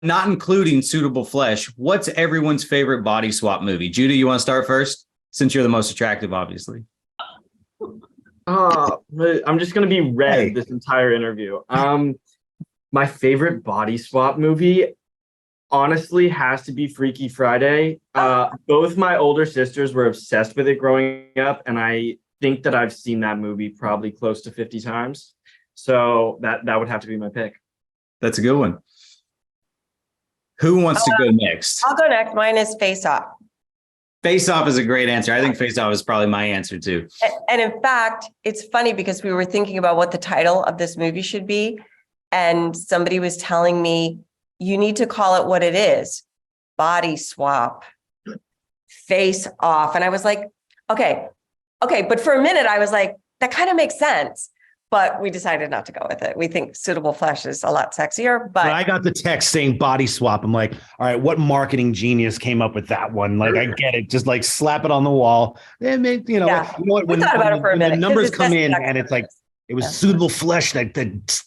not including Suitable Flesh, what's everyone's favorite body swap movie? Judah, you want to start first? Since you're the most attractive, obviously. I'm just going to be red this entire interview. My favorite body swap movie honestly has to be Freaky Friday. Both my older sisters were obsessed with it growing up, and I think that I've seen that movie probably close to 50 times. So that would have to be my pick. That's a good one. Who wants to go next? I'll go next. Mine is Face Off. Face Off is a great answer. I think Face Off is probably my answer too. And in fact, it's funny because we were thinking about what the title of this movie should be. And somebody was telling me, you need to call it what it is. Body swap. Face Off. And I was like, okay. But for a minute, I was like, that kind of makes sense. But we decided not to go with it. We think Suitable Flesh is a lot sexier. But when I got the text saying body swap, I'm like, all right, what marketing genius came up with that one? Like, I get it. Just like slap it on the wall. And you know what? We thought about it for a minute. The numbers come in and it's like, it was Suitable Flesh that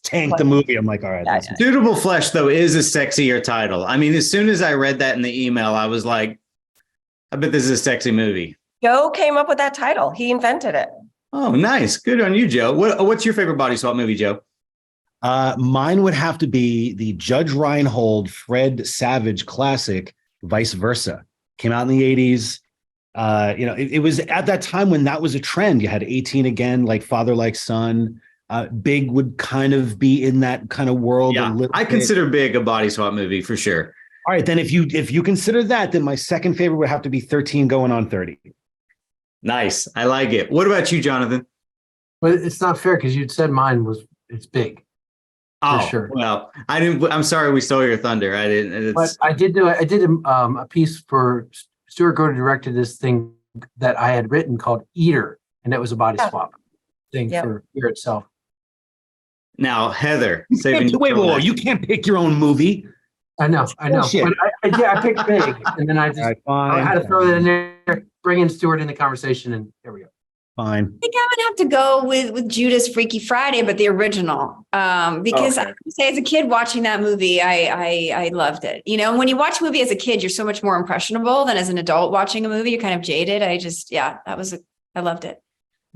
tanked the movie. I'm like, all right. Suitable Flesh, though, is a sexier title. I mean, as soon as I read that in the email, I was like, I bet this is a sexy movie. Joe came up with that title. He invented it. Oh, nice. Good on you, Joe. What's your favorite body swap movie, Joe? Mine would have to be the Judge Reinhold, Fred Savage classic, Vice Versa. Came out in the 80s. It was at that time when that was a trend. You had 18 Again, like Father Like Son. Big would kind of be in that kind of world. Yeah, I consider Big a body swap movie for sure. All right, then if you consider that, then my second favorite would have to be 13 Going on 30. Nice. I like it. What about you, Jonathan? Well, it's not fair because you'd said it's Big. Oh, for sure. Well, I didn't. I'm sorry we stole your thunder. I didn't. But I did a piece for Stuart Gordon directed this thing that I had written called Eater, and it was a body swap thing for Eater itself. Now, Heather, wait, you can't pick your own movie. I know. But I picked Big, and then I had to throw that in there, bring in Stuart in the conversation, and there we go. Fine. I think I would have to go with Judah's Freaky Friday, but the original, because I would say as a kid watching that movie, I loved it. You know, when you watch a movie as a kid, you're so much more impressionable than as an adult watching a movie. You're kind of jaded. I loved it.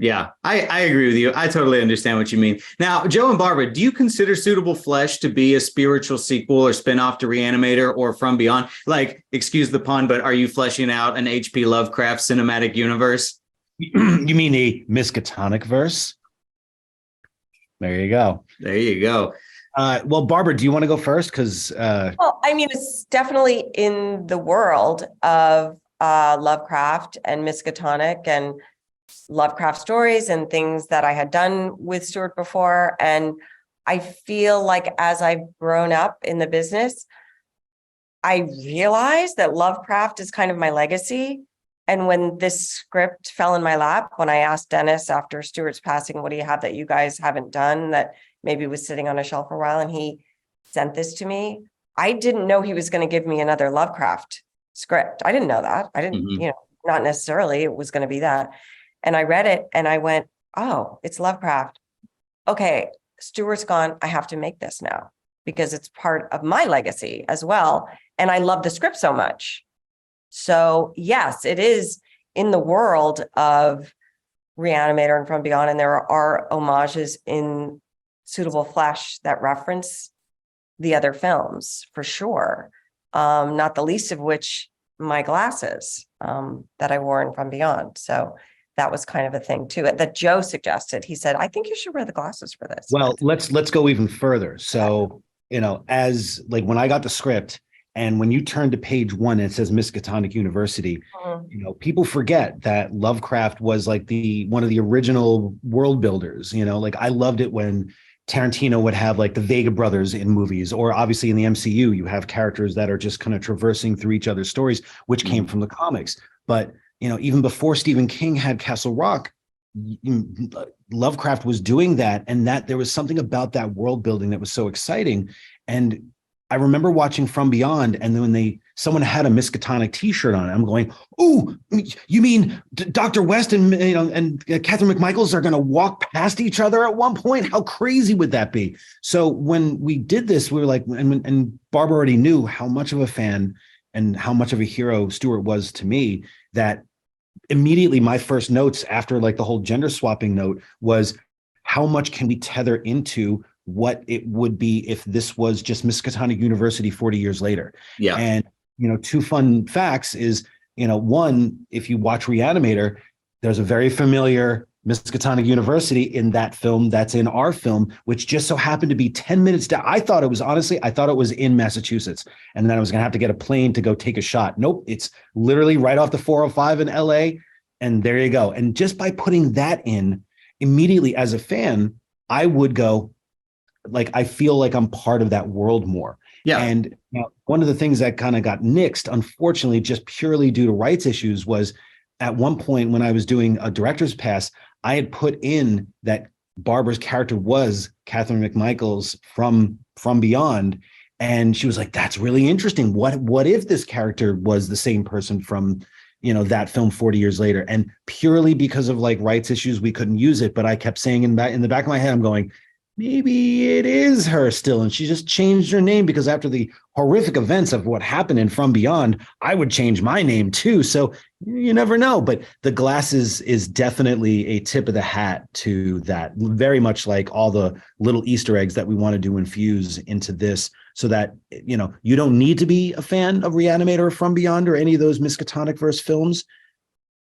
Yeah, I agree with you. I totally understand what you mean. Now, Joe and Barbara, do you consider Suitable Flesh to be a spiritual sequel or spinoff to Reanimator or From Beyond? Like, excuse the pun, but are you fleshing out an H.P. Lovecraft cinematic universe? You mean a Miskatonic verse? There you go. There you go. Well, Barbara, do you want to go first? Because well, I mean, it's definitely in the world of Lovecraft and Miskatonic and Lovecraft stories and things that I had done with Stuart before. And I feel like as I've grown up in the business, I realized that Lovecraft is kind of my legacy. And when this script fell in my lap, when I asked Dennis after Stuart's passing, what do you have that you guys haven't done that maybe was sitting on a shelf for a while? And he sent this to me. I didn't know he was going to give me another Lovecraft script. I didn't know that. I didn't, not necessarily it was going to be that. And I read it and I went, oh, it's Lovecraft. Okay, Stuart's gone. I have to make this now because it's part of my legacy as well. And I love the script so much. So yes, it is in the world of Reanimator and From Beyond. And there are homages in Suitable Flesh that reference the other films for sure. Not the least of which my glasses that I wore in From Beyond. So that was kind of a thing too that Joe suggested. He said, I think you should wear the glasses for this. Well, let's go even further. So, as like when I got the script and when you turn to page 1 and it says Miskatonic University, people forget that Lovecraft was like one of the original world builders. Like I loved it when Tarantino would have like the Vega brothers in movies, or obviously in the MCU, you have characters that are just kind of traversing through each other's stories, which came from the comics. But even before Stephen King had Castle Rock, Lovecraft was doing that, and that there was something about that world building that was so exciting. And I remember watching From Beyond, and then when someone had a Miskatonic T-shirt on, I'm going, "Oh, you mean Dr. West and Catherine McMichaels are going to walk past each other at one point? How crazy would that be?" So when we did this, we were like, and Barbara already knew how much of a fan and how much of a hero Stuart was to me, that immediately my first notes after like the whole gender swapping note was, how much can we tether into what it would be if this was just Miskatonic University 40 years later? Yeah. And, two fun facts is, one, if you watch Reanimator, there's a very familiar Miskatonic University in that film that's in our film, which just so happened to be 10 minutes down. I thought it was in Massachusetts, and then I was going to have to get a plane to go take a shot. Nope. It's literally right off the 405 in LA. And there you go. And just by putting that in immediately as a fan, I would go, like, I feel like I'm part of that world more. Yeah. And one of the things that kind of got nixed, unfortunately, just purely due to rights issues, was at one point when I was doing a director's pass, I had put in that Barbara's character was Catherine McMichaels from Beyond. And she was like, "That's really interesting. What if this character was the same person from, that film 40 years later?" And purely because of like rights issues, we couldn't use it. But I kept saying in the back of my head, I'm going, maybe it is her still. And she just changed her name because after the horrific events of what happened in From Beyond, I would change my name too. So you never know. But the glasses is definitely a tip of the hat to that. Very much like all the little Easter eggs that we wanted to infuse into this, so that, you don't need to be a fan of Reanimator or From Beyond or any of those Miskatonic-verse films.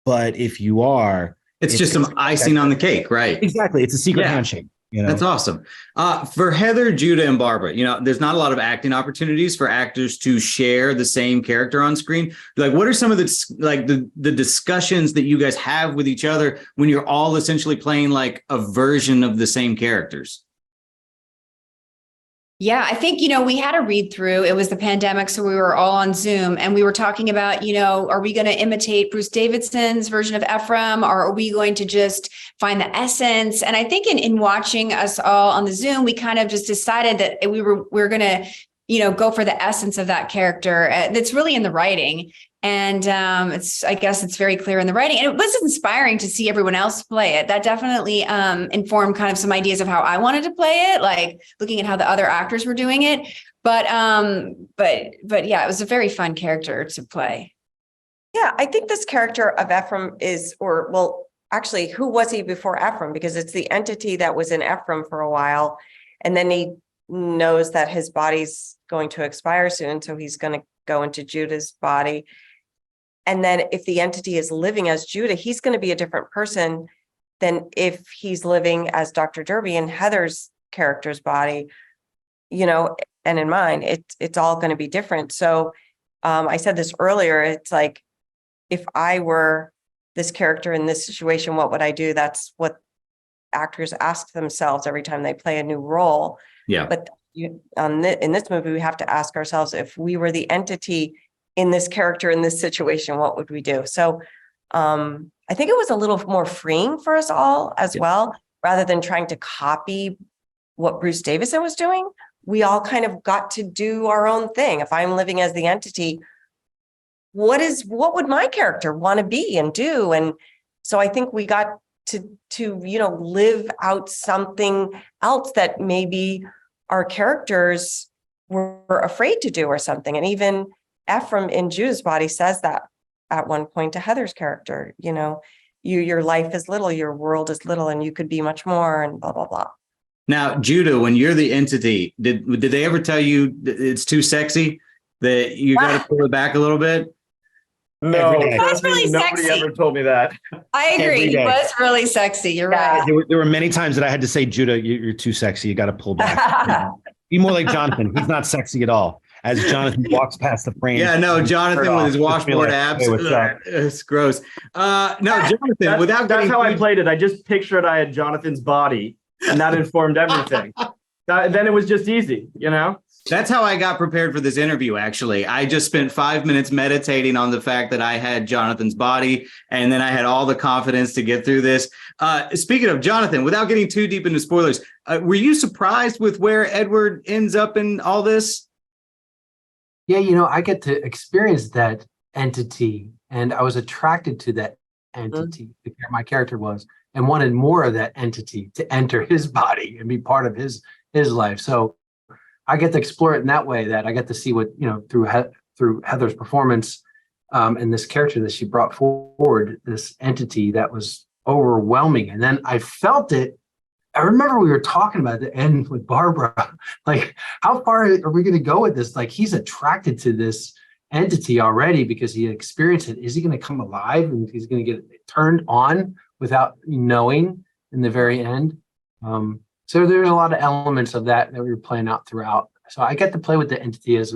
But if you are, it's just some icing on the cake, right? Exactly. It's a secret handshake. That's awesome. For Heather, Judah, and Barbara, there's not a lot of acting opportunities for actors to share the same character on screen. Like, what are some of the discussions that you guys have with each other when you're all essentially playing like a version of the same characters? Yeah, I think, we had a read through. It was the pandemic, so we were all on Zoom, and we were talking about, are we going to imitate Bruce Davidson's version of Ephraim, or are we going to just find the essence? And I think in watching us all on the Zoom, we kind of just decided that we were going to, go for the essence of that character. That's really in the writing. And I guess it's very clear in the writing. And it was inspiring to see everyone else play it. That definitely informed kind of some ideas of how I wanted to play it, like looking at how the other actors were doing it. But yeah, it was a very fun character to play. Yeah, I think this character of Ephraim actually, who was he before Ephraim? Because it's the entity that was in Ephraim for a while. And then he knows that his body's going to expire soon. So he's going to go into Judah's body. And then if the entity is living as Judah, he's going to be a different person than if he's living as Dr. Derby in Heather's character's body, and in mine, it's all going to be different. So I said this earlier, it's like, if I were this character in this situation, what would I do? That's what actors ask themselves every time they play a new role. Yeah. But in this movie, we have to ask ourselves, if we were the entity in this character in this situation, what would we do? So I think it was a little more freeing for us all as well, rather than trying to copy what Bruce Davison was doing. We all kind of got to do our own thing. If I'm living as the entity, what would my character want to be and do? And so I think we got to live out something else that maybe our characters were afraid to do or something. And even Ephraim in Judah's body says that at one point to Heather's character, your life is little, your world is little, and you could be much more, and blah, blah, blah. Now, Judah, when you're the entity, did they ever tell you it's too sexy, that you got to pull it back a little bit? No, it was really nobody sexy. ever told me that. I agree. It was really sexy. You're right. There were many times that I had to say, Judah, you're too sexy. You got to pull back. Be more like Jonathan. He's not sexy at all. As Jonathan walks past the frame. Yeah, no, Jonathan with his washboard abs. Hey, it's gross. No, Jonathan, that's how I played it. I just pictured I had Jonathan's body, and that informed everything. Then it was just easy, That's how I got prepared for this interview, actually. I just spent 5 minutes meditating on the fact that I had Jonathan's body, and then I had all the confidence to get through this. Speaking of Jonathan, without getting too deep into spoilers, were you surprised with where Edward ends up in all this? Yeah, you know, I get to experience that entity, and I was attracted to that entity. My character was, and wanted more of that entity to enter his body and be part of his life. So I get to explore it in that way. That I get to see what, you know, through Heather's performance, and this character that she brought forward, this entity that was overwhelming. And then I felt it. I remember we were talking about the end with Barbara, like, how far are we going to go with this? Like, he's attracted to this entity already because he experienced it. Is he going to come alive and he's going to get turned on without knowing in the very end? So there's a lot of elements of that we were playing out throughout. So I get to play with the entity as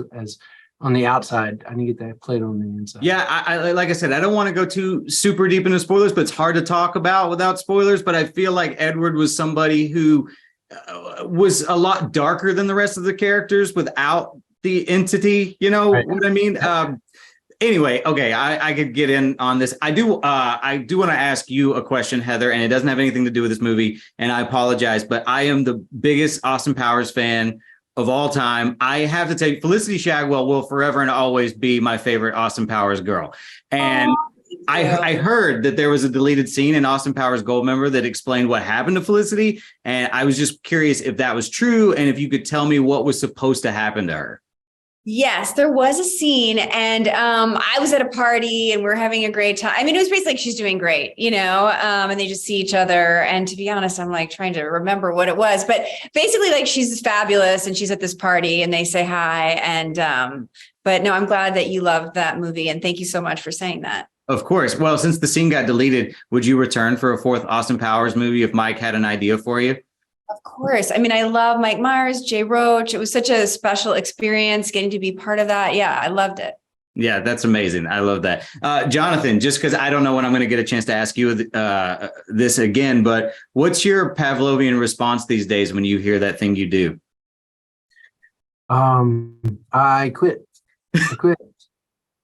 on the outside. I didn't get to play it on the inside. Yeah, I like I said, I don't want to go too super deep into spoilers, but it's hard to talk about without spoilers. But I feel like Edward was somebody who was a lot darker than the rest of the characters without the entity. You know what I mean? Anyway, okay, I could get in on this. I do want to ask you a question, Heather, and it doesn't have anything to do with this movie. And I apologize, but I am the biggest Austin Powers fan of all time. I have to tell you, Felicity Shagwell will forever and always be my favorite Austin Powers girl. And I heard that there was a deleted scene in Austin Powers Goldmember that explained what happened to Felicity. And I was just curious if that was true and if you could tell me what was supposed to happen to her. Yes, there was a scene, and I was at a party and we're having a great time. I mean, it was basically like she's doing great, you know, and they just see each other. And to be honest, I'm like trying to remember what it was, but basically like she's fabulous and she's at this party and they say hi. And but no, I'm glad that you loved that movie, and thank you so much for saying that. Of course. Well, since the scene got deleted, would you return for a fourth Austin Powers movie if Mike had an idea for you? Of course. I mean, I love Mike Myers, Jay Roach. It was such a special experience getting to be part of that. Yeah, I loved it. Yeah, that's amazing. I love that. Jonathan, just because I don't know when I'm going to get a chance to ask you this again, but what's your Pavlovian response these days when you hear that thing you do? I quit.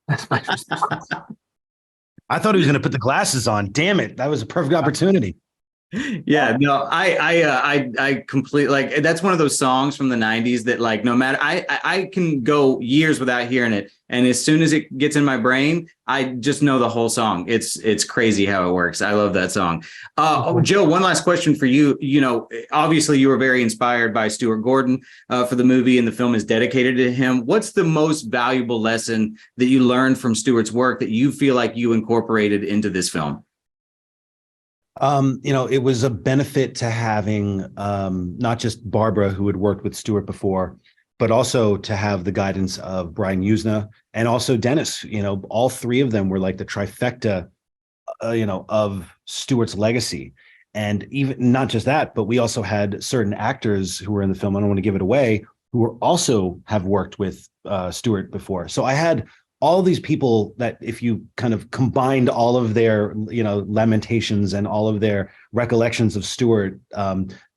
That's my response. I thought he was going to put the glasses on. Damn it. That was a perfect opportunity. Yeah, no, I completely, like, that's one of those songs from the 90s that, like, no matter, I can go years without hearing it, and as soon as it gets in my brain, I just know the whole song. It's crazy how it works. I love that song. Joe, one last question for you. You know, obviously you were very inspired by Stuart Gordon for the movie, and the film is dedicated to him. What's the most valuable lesson that you learned from Stuart's work that you feel like you incorporated into this film? You know, it was a benefit to having not just Barbara, who had worked with Stuart before, but also to have the guidance of Brian Usna and also Dennis. You know, all three of them were like the trifecta, you know, of Stuart's legacy. And even not just that, but we also had certain actors who were in the film, I don't want to give it away, who were also have worked with Stuart before. So I had all these people that, if you kind of combined all of their, you know, lamentations and all of their recollections of Stuart,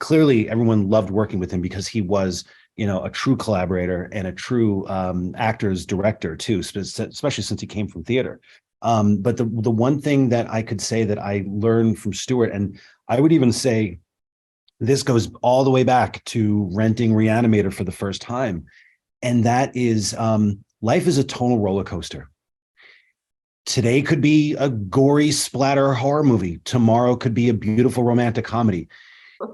clearly everyone loved working with him because he was, you know, a true collaborator and a true actor's director too, especially since he came from theater. But the one thing that I could say that I learned from Stuart, and I would even say this goes all the way back to renting Reanimator for the first time, and that is life is a tonal roller coaster. Today could be a gory splatter horror movie. Tomorrow could be a beautiful romantic comedy.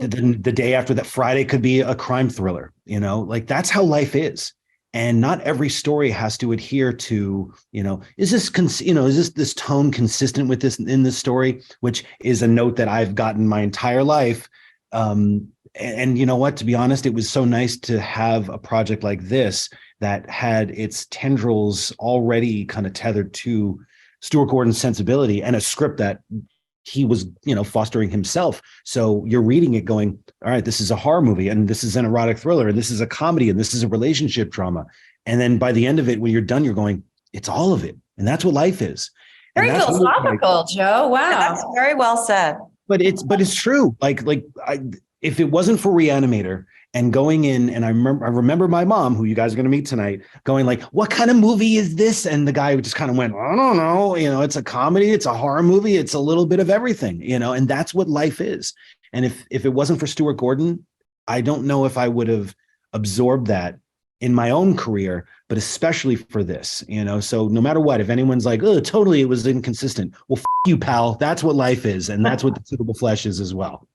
Then the day after that, Friday, could be a crime thriller. You know, like, that's how life is. And not every story has to adhere to, you know, is this tone consistent with this in this story, which is a note that I've gotten my entire life. And you know what, to be honest, it was so nice to have a project like this that had its tendrils already kind of tethered to Stuart Gordon's sensibility and a script that he was, you know, fostering himself. So you're reading it going, all right, this is a horror movie, and this is an erotic thriller, and this is a comedy, and this is a relationship drama. And then by the end of it, when you're done, you're going, it's all of it. And that's what life is. Very philosophical, Joe. Wow. Yeah, that's very well said. But it's true. If it wasn't for Reanimator and going in, and I remember my mom, who you guys are going to meet tonight, going like, what kind of movie is this? And the guy just kind of went, I don't know, you know, it's a comedy, it's a horror movie, it's a little bit of everything, you know, and that's what life is. And if it wasn't for Stuart Gordon, I don't know if I would have absorbed that in my own career, but especially for this, so no matter what, if anyone's like, oh, totally, it was inconsistent. Well, you, pal, that's what life is. And that's what the suitable flesh is as well.